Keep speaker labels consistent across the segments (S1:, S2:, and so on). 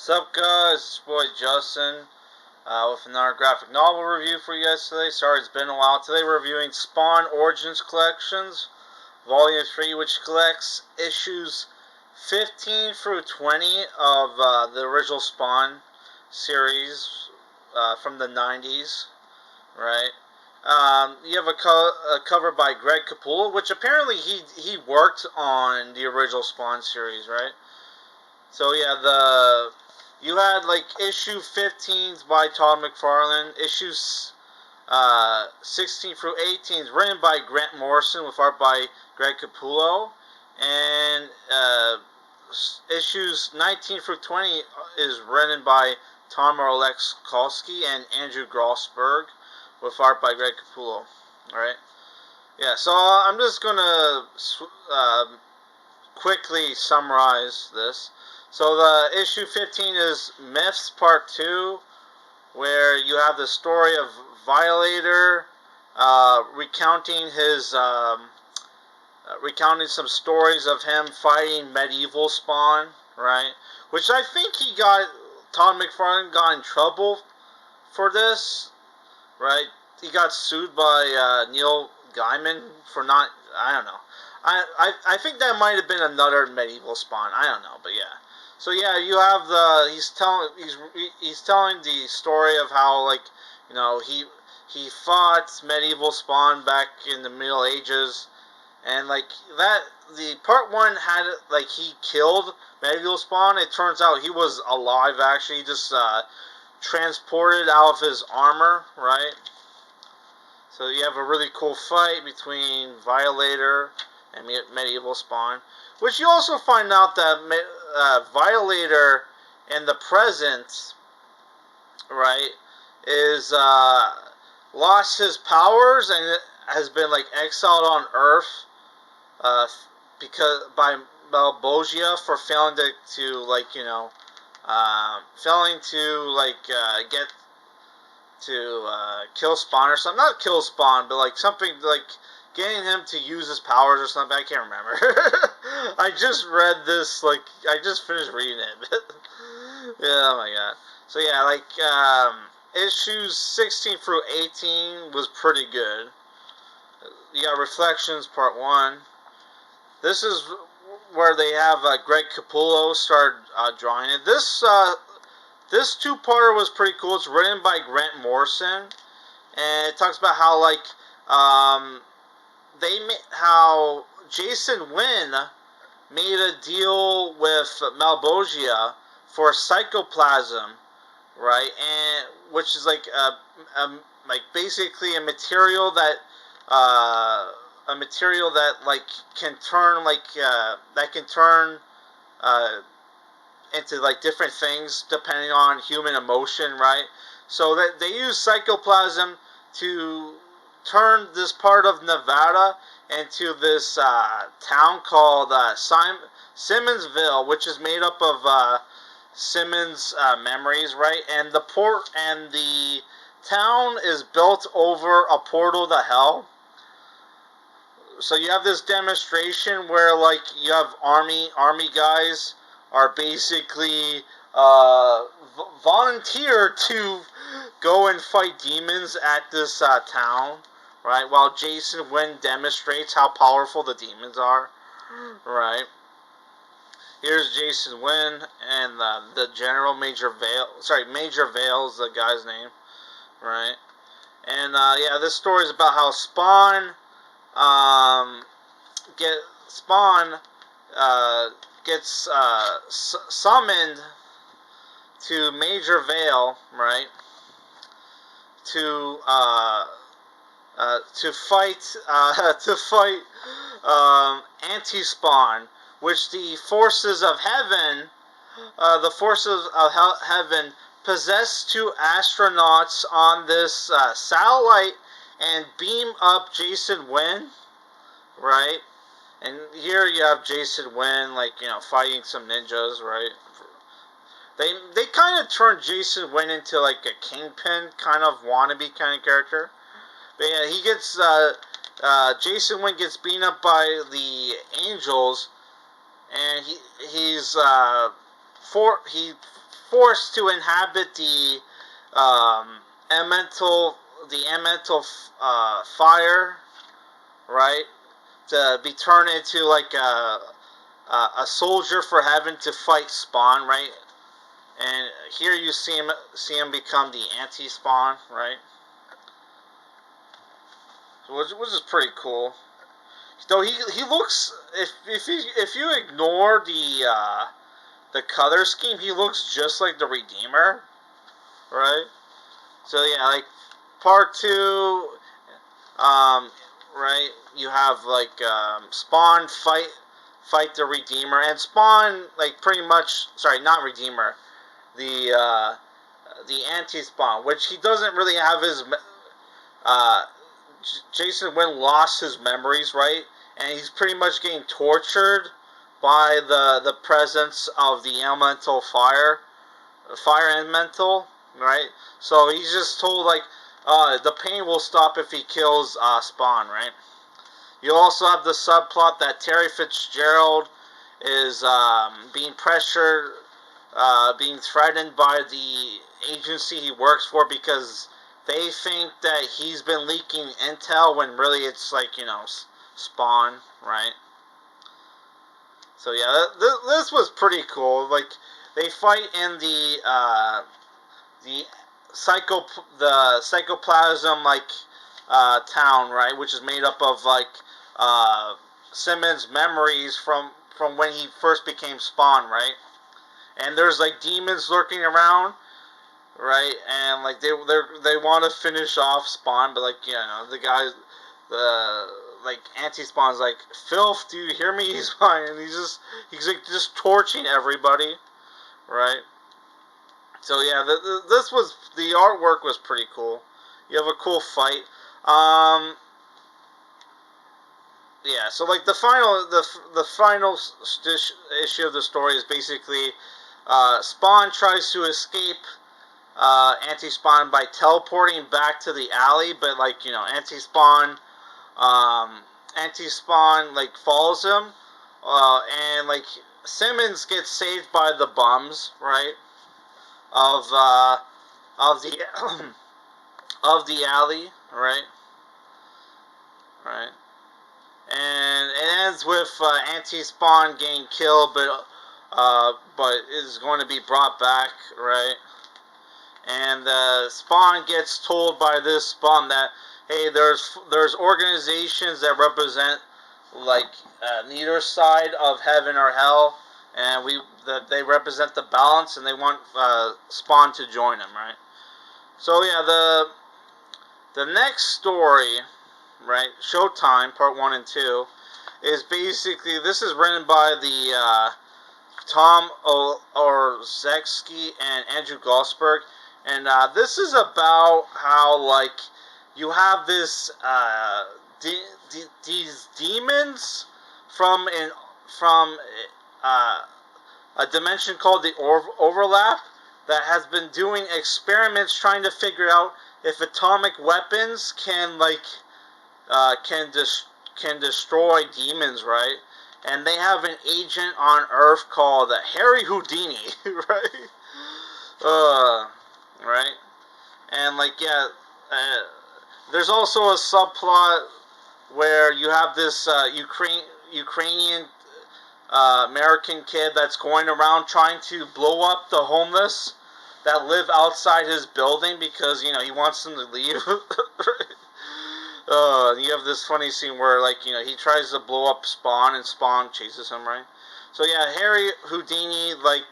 S1: Sup guys, it's your boy Justin with another graphic novel review for you guys today. Sorry it's been a while. Today we're reviewing Spawn Origins Collections, Volume 3, which collects issues 15 through 20 of the original Spawn series from the 90s, right? You have a cover by Greg Capullo, which apparently he worked on the original Spawn series, right? So yeah, you had like issue 15s by Todd McFarlane, issues 16 through 18 written by Grant Morrison with art by Greg Capullo, and issues 19 through 20 is written by Tom Orlexkowski and Andrew Grossberg with art by Greg Capullo. All right, yeah. So I'm just gonna quickly summarize this. So the issue 15 is Myths Part 2, where you have the story of Violator recounting recounting some stories of him fighting medieval Spawn, right? Which I think Todd McFarlane got in trouble for this, right? He got sued by Neil Gaiman for not, I don't know. I think that might have been another medieval Spawn. I don't know, but yeah. So yeah, you have he's telling the story of how, like, you know, he fought medieval Spawn back in the Middle Ages, and like that the part one had, like, he killed medieval Spawn. It turns out he was alive actually. He just transported out of his armor, right? So you have a really cool fight between Violator and medieval Spawn, which you also find out that Violator in the present, right, is lost his powers and has been like exiled on Earth because by Malbogia for failing to like, you know, failing to like get to kill Spawn or something. Not kill Spawn, but like something like getting him to use his powers or something. I can't remember. I just read this, like, I just finished reading it. Yeah, oh my god. So yeah, like, issues 16 through 18 was pretty good. You got Reflections Part 1. This is where they have Greg Capullo start drawing it. This two-parter was pretty cool. It's written by Grant Morrison, and it talks about how, like, how Jason Wynn made a deal with Malbogia for psychoplasm, right? And which is like like basically a material that like can turn into like different things depending on human emotion, right? So that they use psychoplasm to turn this part of Nevada into this town called Simmonsville, which is made up of Simmons memories, right? And the town is built over a portal to hell. So you have this demonstration where, like, you have army guys are basically volunteer to go and fight demons at this town, right? While Jason Wynn demonstrates how powerful the demons are, right? Here's Jason Wynn and the General Major Vale. Sorry, Major Vale's the guy's name, right? And yeah, this story is about how Spawn gets summoned to Major Vale, right? To fight anti-Spawn, which the forces of heaven, possess two astronauts on this satellite and beam up Jason Wynn, right? And here you have Jason Wynn, like, you know, fighting some ninjas, right? They kind of turned Jason Wynn into like a Kingpin kind of wannabe kind of character. But yeah, he gets Jason Wynn gets beaten up by the Angels, and he forced to inhabit elemental the elemental fire, right? To be turned into like a soldier for heaven to fight Spawn, right? And here you see him become the anti-Spawn, right? Which is pretty cool. Though he looks, if you ignore the color scheme, he looks just like the Redeemer, right? So yeah, like part two, right? You have like Spawn fight the Redeemer, and Spawn like pretty much, sorry, not Redeemer, the anti-Spawn, which he doesn't really have his Jason Wynn lost his memories, right? And he's pretty much getting tortured by the presence of the elemental fire elemental, right? So he's just told like the pain will stop if he kills Spawn, right? You also have the subplot that Terry Fitzgerald is being pressured, being threatened by the agency he works for because they think that he's been leaking intel when really it's like, you know, Spawn, right? So yeah, this was pretty cool. Like they fight in the psychoplasm like town, right, which is made up of like Simmons' memories from when he first became Spawn, right? And there's like demons lurking around, right? And like they want to finish off Spawn, but like, you know, the guy, the like anti-Spawn's like, filth, do you hear me? He's fine, and he's like just torching everybody, right? So yeah, the artwork was pretty cool. You have a cool fight. Yeah, so like the final issue of the story is basically Spawn tries to escape Anti-Spawn by teleporting back to the alley, but like, you know, Anti-Spawn like follows him, and like Simmons gets saved by the bums, right? Of the of the alley, right? Right. And it ends with Anti-Spawn getting killed, but is going to be brought back, right? And Spawn gets told by this bum that, hey, there's organizations that represent like neither side of heaven or hell, and that they represent the balance, and they want Spawn to join them, right? So yeah, the next story, right, Showtime Part 1 and 2, is basically, this is written by the Tom Orzechowski and Andrew Gosberg, and this is about how like you have this these demons from a dimension called the Overlap that has been doing experiments trying to figure out if atomic weapons can like can destroy demons, right? And they have an agent on Earth called Harry Houdini, right? Right? And like, yeah, there's also a subplot where you have this Ukrainian American kid that's going around trying to blow up the homeless that live outside his building because, you know, he wants them to leave. You have this funny scene where, like, you know, he tries to blow up Spawn and Spawn chases him, right? So yeah, Harry Houdini like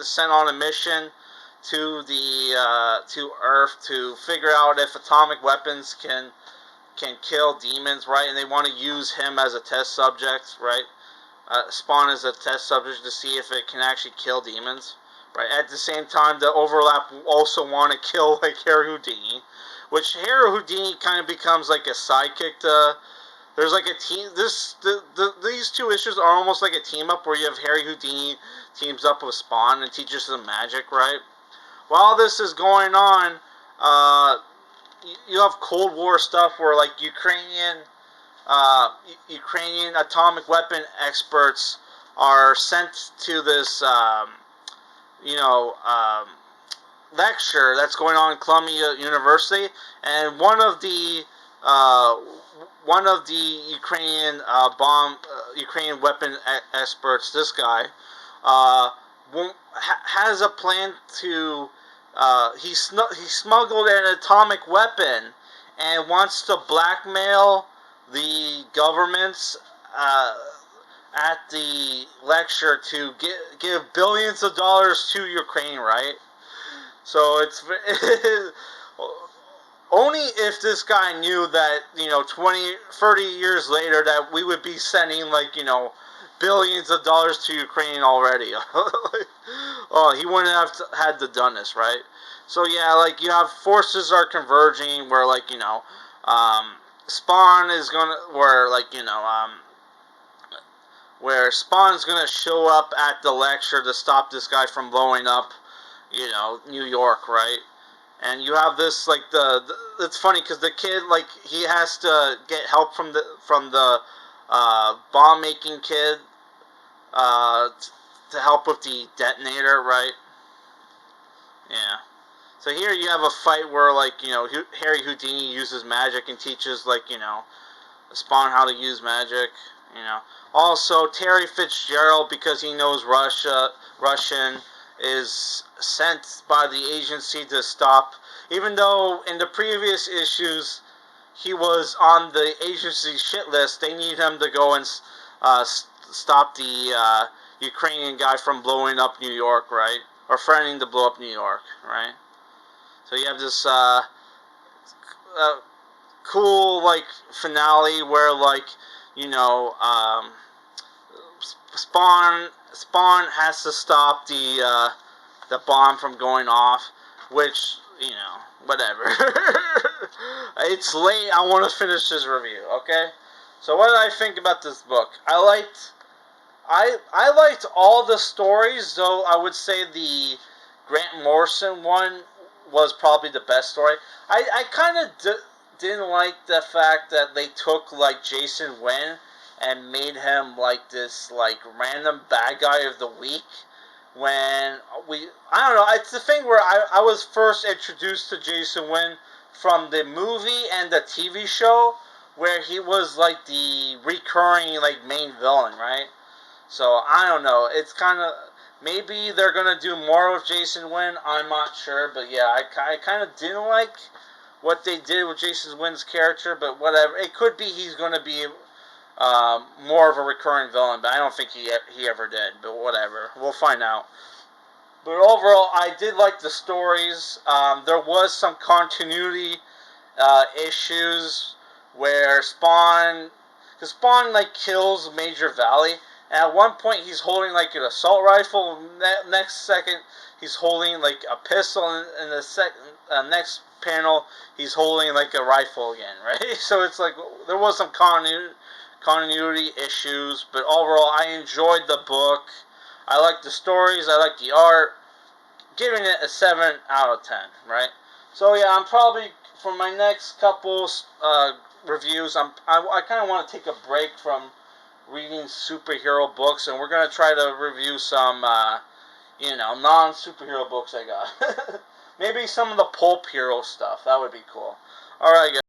S1: is sent on a mission to to Earth to figure out if atomic weapons can kill demons, right? And they want to use him as a test subject, right? Spawn as a test subject to see if it can actually kill demons, right? At the same time, the Overlap also want to kill like Harry Houdini, which Harry Houdini kind of becomes like a sidekick to. There's like a team. These two issues are almost like a team up where you have Harry Houdini teams up with Spawn and teaches them magic, right? While this is going on, you have Cold War stuff where like Ukrainian atomic weapon experts are sent to this you know, lecture that's going on in Columbia University, and uh, one of the Ukrainian weapon experts, this guy, uh, has a plan to. He smuggled an atomic weapon and wants to blackmail the governments uh, at the lecture to give billions of dollars to Ukraine, right? So it's only if this guy knew that, 20, 30 years later that we would be sending, like, billions of dollars to Ukraine already. Oh, he wouldn't have had to done this, right? So yeah, like, you have forces are converging where, like, Spawn is gonna, where Spawn's gonna show up at the lecture to stop this guy from blowing up, New York, right? And you have this, like, it's funny because the kid, like, he has to get help from the bomb making kid to help with the detonator, right? Yeah. So here you have a fight where, like, Harry Houdini uses magic and teaches, like, Spawn how to use magic. Also, Terry Fitzgerald, because he knows Russian, is sent by the agency to stop. Even though in the previous issues he was on the agency shit list, they need him to go and stop the Ukrainian guy from blowing up New York, right? Or threatening to blow up New York, right? So you have this cool, like, finale where, like, you know, Spawn has to stop the bomb from going off, which, whatever. It's late. I want to finish this review. Okay. So what did I think about this book? I liked all the stories, though I would say the Grant Morrison one was probably the best story. I kind of didn't like the fact that they took, like, Jason Wynn and made him, like, this, like, random bad guy of the week. When I don't know, it's the thing where I was first introduced to Jason Wynn from the movie and the TV show, where he was, like, the recurring, like, main villain, right? So I don't know, it's kind of, maybe they're gonna do more with Jason Wynn, I'm not sure, but yeah, I kind of didn't like what they did with Jason Wynn's character, but whatever, it could be he's gonna be more of a recurring villain, but I don't think he ever did. But whatever, we'll find out. But overall, I did like the stories. There was some continuity issues where because Spawn, like, kills Major Valley, and at one point he's holding, like, an assault rifle. Next second he's holding, like, a pistol, and the next panel he's holding, like, a rifle again, right? So it's like there was some continuity issues, but overall I enjoyed the book. I like the stories, I like the art. Giving it a 7 out of 10, right? So yeah, I'm probably, for my next couple reviews, I kind of want to take a break from reading superhero books, and we're going to try to review some non-superhero books I got. Maybe some of the pulp hero stuff. That would be cool. Alright, guys.